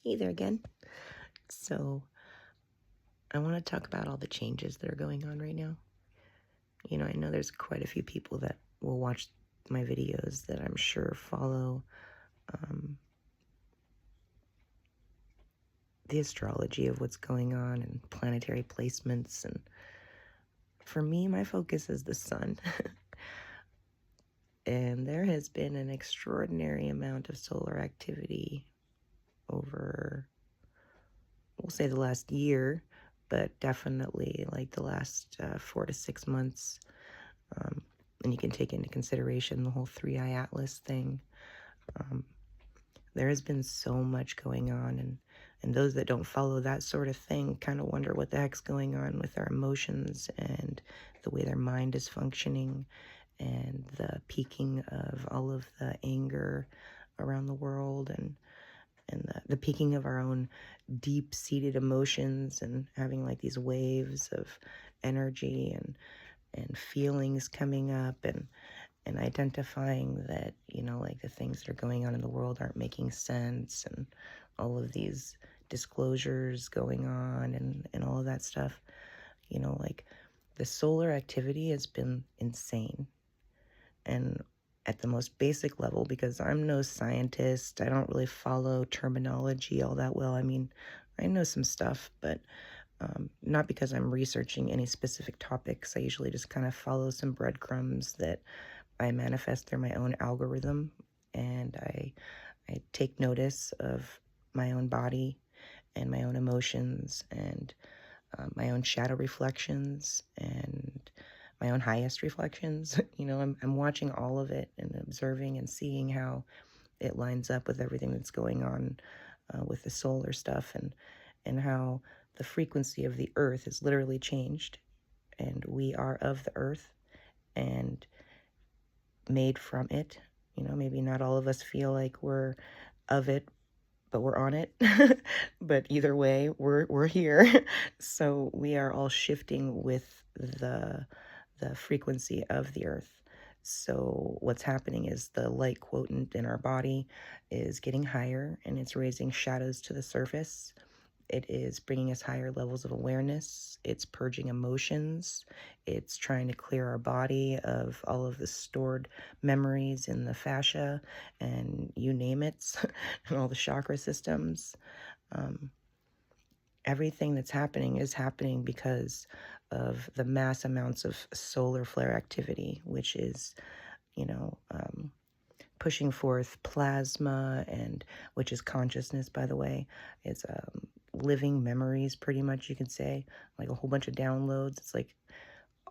Hey there again. So, I want to talk about all the changes that are going on right now. I know there's quite a few people that will watch my videos that I'm sure follow um, the astrology of what's going on and planetary placements. And for me, my focus is the sun. And there has been an extraordinary amount of solar activity over, we'll say, the last year, but definitely like the last 4 to 6 months. And you can take into consideration the whole 3-eye atlas thing. Um, there has been so much going on, and those that don't follow that sort of thing kind of wonder what the heck's going on with their emotions and the way their mind is functioning and the peaking of all of the anger around the world and the peaking of our own deep-seated emotions and having like these waves of energy and feelings coming up and identifying that, like the things that are going on in the world aren't making sense and all of these disclosures going on and all of that stuff. Like the solar activity has been insane. And at the most basic level, because I'm no scientist, I don't really follow terminology all that well. I mean, I know some stuff, but not because I'm researching any specific topics. I usually just kind of follow some breadcrumbs that I manifest through my own algorithm, and I take notice of my own body and my own emotions and my own shadow reflections and my own highest reflections. I'm watching all of it and observing and seeing how it lines up with everything that's going on with the solar stuff and how the frequency of the earth is literally changed, and we are of the earth and made from it. Maybe not all of us feel like we're of it, but we're on it. But either way, we're here. So we are all shifting with the frequency of the earth. So what's happening is the light quotient in our body is getting higher and it's raising shadows to the surface. It is bringing us higher levels of awareness. It's purging emotions. It's trying to clear our body of all of the stored memories in the fascia and you name it, and all the chakra systems. Everything that's happening is happening because of the mass amounts of solar flare activity, which is, you know, um, pushing forth plasma, and which is consciousness, by the way. It's living memories, pretty much, you could say, like a whole bunch of downloads. It's like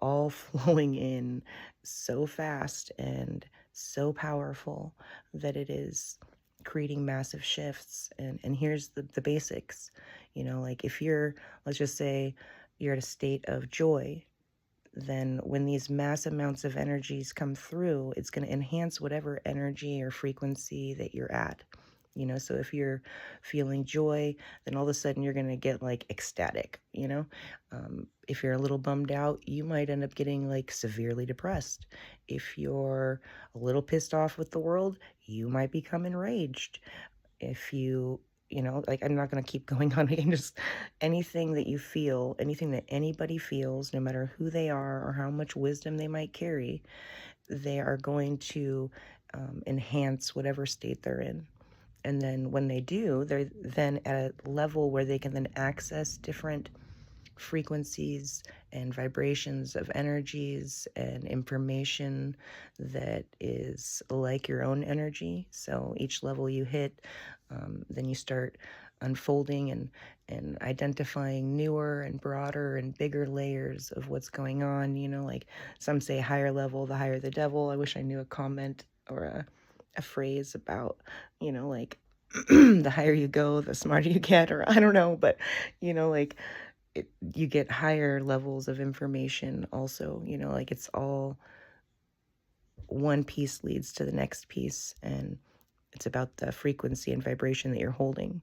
all flowing in so fast and so powerful that it is creating massive shifts. And here's the basics. Like if you're, let's just say you're at a state of joy, then when these mass amounts of energies come through, it's going to enhance whatever energy or frequency that you're at. So if you're feeling joy, then all of a sudden you're going to get like ecstatic. If you're a little bummed out, you might end up getting like severely depressed. If you're a little pissed off with the world, you might become enraged. If like, I'm not going to keep going on again, just anything that you feel, anything that anybody feels, no matter who they are or how much wisdom they might carry, they are going to enhance whatever state they're in. And then when they do, they're then at a level where they can then access different frequencies and vibrations of energies and information that is like your own energy. So each level you hit, then you start unfolding and identifying newer and broader and bigger layers of what's going on. Like some say higher level, the higher the devil. I wish I knew a comment or a phrase about, like the higher you go, the smarter you get, or I don't know, but like you get higher levels of information also. Like it's all one piece leads to the next piece, and it's about the frequency and vibration that you're holding.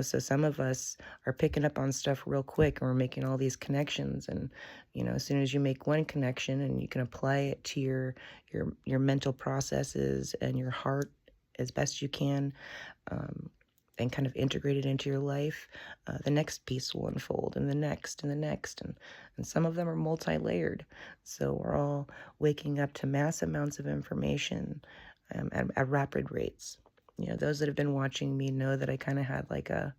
So some of us are picking up on stuff real quick and we're making all these connections, and as soon as you make one connection and you can apply it to your mental processes and your heart as best you can, and kind of integrate it into your life, the next piece will unfold, and the next, and the next, and some of them are multi-layered. So we're all waking up to mass amounts of information at rapid rates. Those that have been watching me know that I kind of had like a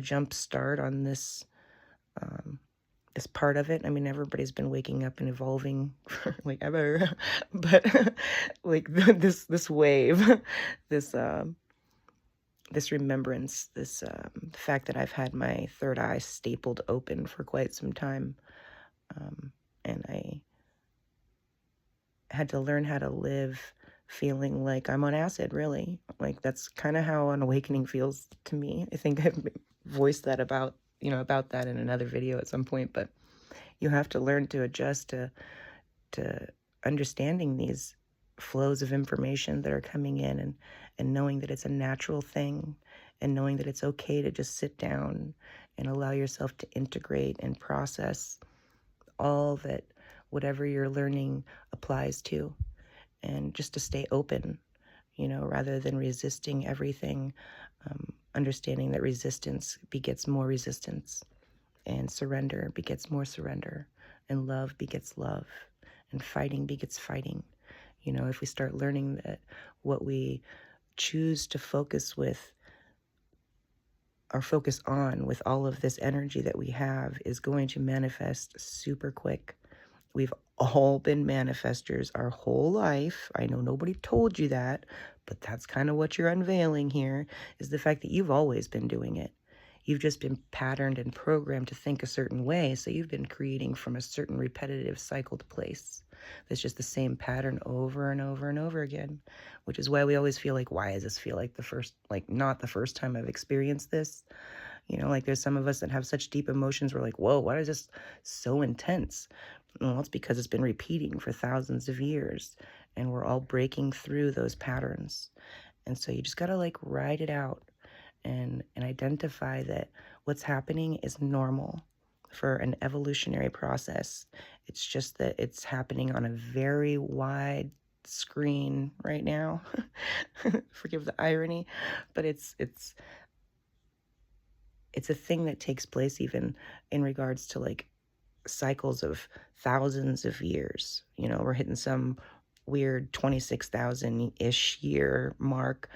jump start on this this part of it. I mean, everybody's been waking up and evolving for like ever, but like this wave, this this remembrance, this fact that I've had my third eye stapled open for quite some time, and I had to learn how to live feeling like I'm on acid, really. Like, that's kind of how an awakening feels to me. I think I've voiced that about that in another video at some point, but you have to learn to adjust to understanding these flows of information that are coming in, and knowing that it's a natural thing, and knowing that it's okay to just sit down and allow yourself to integrate and process all that whatever you're learning applies to, and just to stay open, rather than resisting everything, understanding that resistance begets more resistance, and surrender begets more surrender, and love begets love, and fighting begets fighting. If we start learning that what we choose to focus with or focus on with all of this energy that we have is going to manifest super quick. We've all been manifestors our whole life. I know nobody told you that, but that's kind of what you're unveiling here, is the fact that you've always been doing it. You've just been patterned and programmed to think a certain way, so you've been creating from a certain repetitive, cycled place. That's just the same pattern over and over and over again, which is why we always feel like, why does this feel like not the first time I've experienced this? Like there's some of us that have such deep emotions. We're like, whoa, why is this so intense? Well, it's because it's been repeating for thousands of years, and we're all breaking through those patterns. And so you just got to like ride it out and identify that what's happening is normal for an evolutionary process. It's just that it's happening on a very wide screen right now. Forgive the irony, but it's a thing that takes place even in regards to like cycles of thousands of years. We're hitting some weird 26,000-ish year mark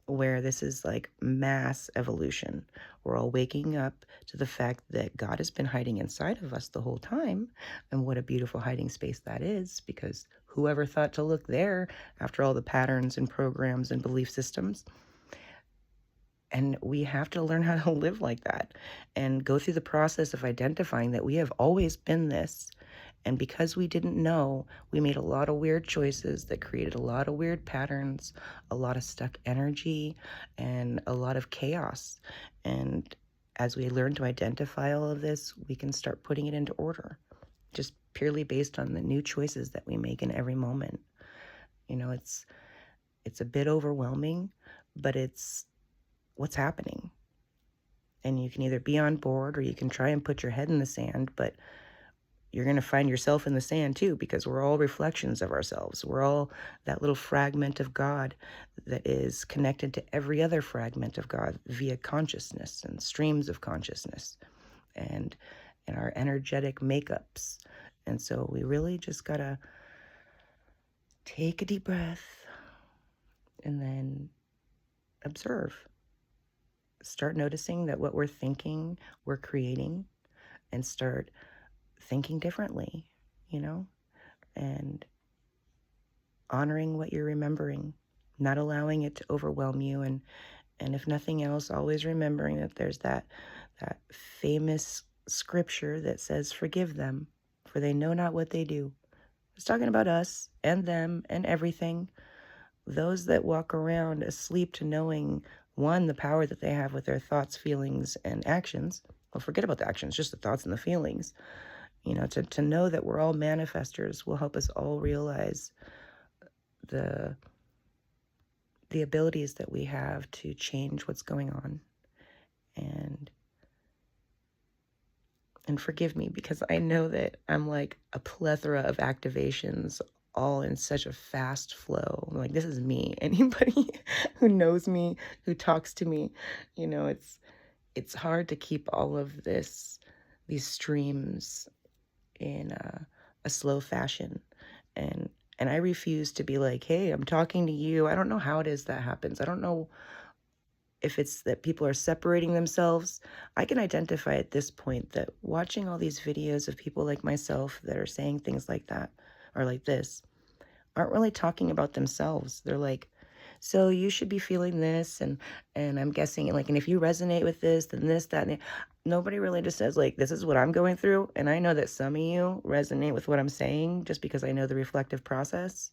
where this is like mass evolution. We're all waking up to the fact that God has been hiding inside of us the whole time. And what a beautiful hiding space that is, because whoever thought to look there after all the patterns and programs and belief systems? And we have to learn how to live like that and go through the process of identifying that we have always been this. And because we didn't know, we made a lot of weird choices that created a lot of weird patterns, a lot of stuck energy, and a lot of chaos. And as we learn to identify all of this, we can start putting it into order, just purely based on the new choices that we make in every moment. It's a bit overwhelming, but it's what's happening. And you can either be on board or you can try and put your head in the sand, but you're going to find yourself in the sand too, because we're all reflections of ourselves. We're all that little fragment of God that is connected to every other fragment of God via consciousness and streams of consciousness and our energetic makeups. And so we really just got to take a deep breath and then observe. Start noticing that what we're thinking, we're creating, and start thinking differently, and honoring what you're remembering, not allowing it to overwhelm you. And if nothing else, always remembering that there's that famous scripture that says, forgive them, for they know not what they do. It's talking about us and them and everything. Those that walk around asleep to knowing, one, the power that they have with their thoughts, feelings, and actions. Well, forget about the actions, just the thoughts and the feelings. To know that we're all manifestors will help us all realize the abilities that we have to change what's going on. And forgive me, because I know that I'm like a plethora of activations all in such a fast flow. I'm like, this is me. Anybody who knows me, who talks to me, you know, it's hard to keep all of these streams in a slow fashion. And I refuse to be like, hey, I'm talking to you. I don't know how it is that happens. I don't know if it's that people are separating themselves. I can identify at this point that watching all these videos of people like myself that are saying things like that or like this aren't really talking about themselves. They're like, so you should be feeling this, and I'm guessing, like, and if you resonate with this, then this, that, and nobody really just says, like, this is what I'm going through. And I know that some of you resonate with what I'm saying just because I know the reflective process.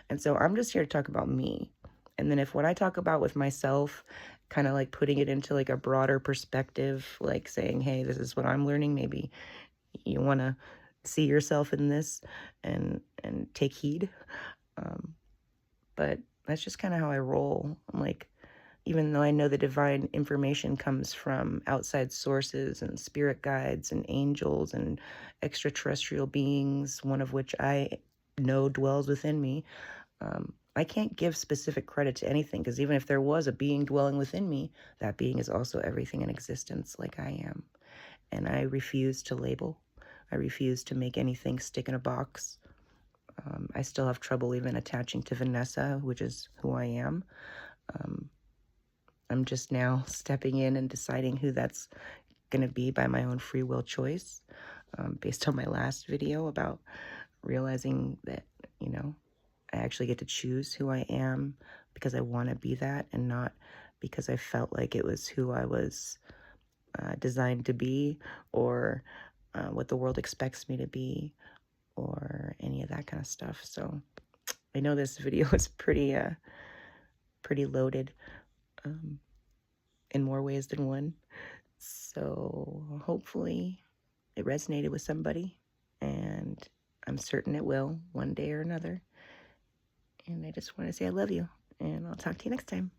And so I'm just here to talk about me. And then if what I talk about with myself, kind of like putting it into like a broader perspective, like saying, hey, this is what I'm learning, maybe you want to see yourself in this and take heed. But that's just kind of how I roll. I'm like, even though I know the divine information comes from outside sources and spirit guides and angels and extraterrestrial beings, one of which I know dwells within me, I can't give specific credit to anything, because even if there was a being dwelling within me, that being is also everything in existence like I am. And I refuse to label. I refuse to make anything stick in a box. I still have trouble even attaching to Vanessa, which is who I am. I'm just now stepping in and deciding who that's going to be by my own free will choice, based on my last video about realizing that, you know, I actually get to choose who I am because I want to be that, and not because I felt like it was who I was designed to be, or what the world expects me to be, or any of that kind of stuff. So I know this video is pretty loaded, in more ways than one. So hopefully it resonated with somebody, and I'm certain it will one day or another. And I just want to say I love you, and I'll talk to you next time.